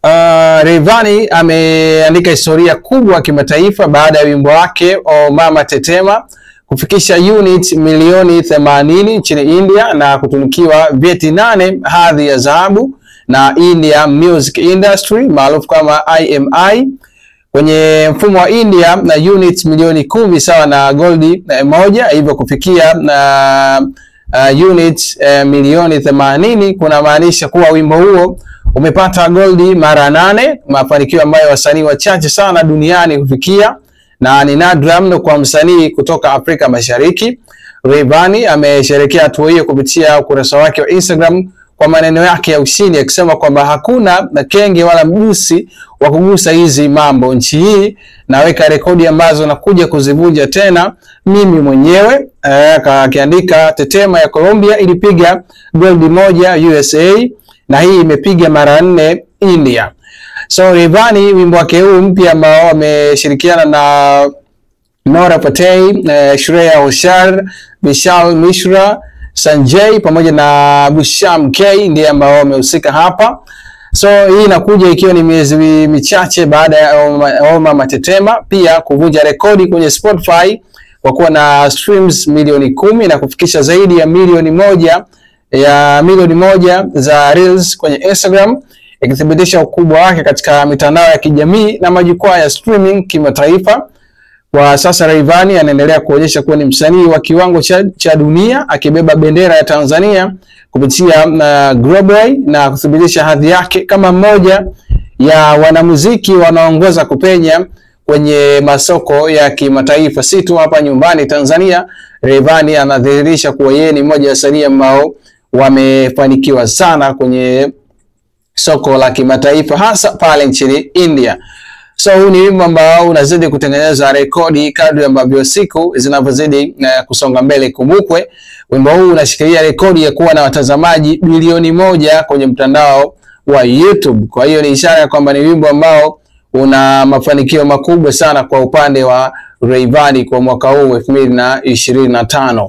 Rayvanny ameandika historia kubwa kimataifa baada ya wimbo wake O Mama Tetema kufikisha unit milioni 80 nchini India na kutunukiwa vyeti 8 hadhi ya dhahabu na India Music Industry maarufu kama IMI kwenye mfumo wa India, na unit milioni 10 sawa na goldi moja, hivyo kufikia unit milioni 80 kuna maanisha kuwa wimbo huo umepata goldi mara 8, mafanikio ambayo wasanii wachache sana duniani kufikia na ni nadra mno kwa msanii kutoka Afrika Mashariki. Rayvanny amesherehekea hatua hiyo kupitia ukurasa wake wa Instagram kwa maneno yake ya ushindi akisema kwamba hakuna kenge wala mgusi wa kugusa hizi mambo nchi hii, naweka rekodi ambazo nakuja kuzivunja tena mimi mwenyewe. Akiandika Tetema ya Colombia ilipiga goldi moja USA na hii imepiga mara 4 India. So Rayvanny wimbo wake huu mpya ambao ameshirikiana na Nora Patey, Shreya Ghoshal, Vishal Mishra, Sanjay pamoja na Busham K ndiye ambao wamehusika hapa. So hii inakuja ikiwa ni miezi michache baada ya O Mama Tetema pia kuvunja rekodi kwenye Spotify kwa kuwa na streams milioni 10 na kufikisha zaidi ya milioni moja za reels kwenye Instagram, ikithibitisha ukubwa wake katika mitandao ya kijamii na majukwaa ya streaming kimataifa. Kwa sasa Rayvanny anaendelea kuonyesha kuwa ni msanii wa kiwango cha dunia akibeba bendera ya Tanzania kupitia Global na kuthibitisha hadhi yake kama mmoja ya wanamuziki wanaongoza kupenya kwenye masoko ya kimataifa. Si tu hapa nyumbani Tanzania, Rayvanny anadhihirisha kuwa yeye ni mmoja wa wasanii ambao wamefanikiwa sana kwenye soko la kimataifa hasa pale nchini India. So huu ni wimbo ambao unazidi kutengeneza rekodi kadri ambavyo siku zinavyozidi kusonga mbele. Kumbukwe wimbo huu unashikilia rekodi ya kuwa na watazamaji bilioni 1 kwenye mtandao wa YouTube. Kwa hiyo ni ishara kwamba ni wimbo ambao una mafanikio makubwa sana kwa upande wa Rayvanny kwa mwaka huu 2025.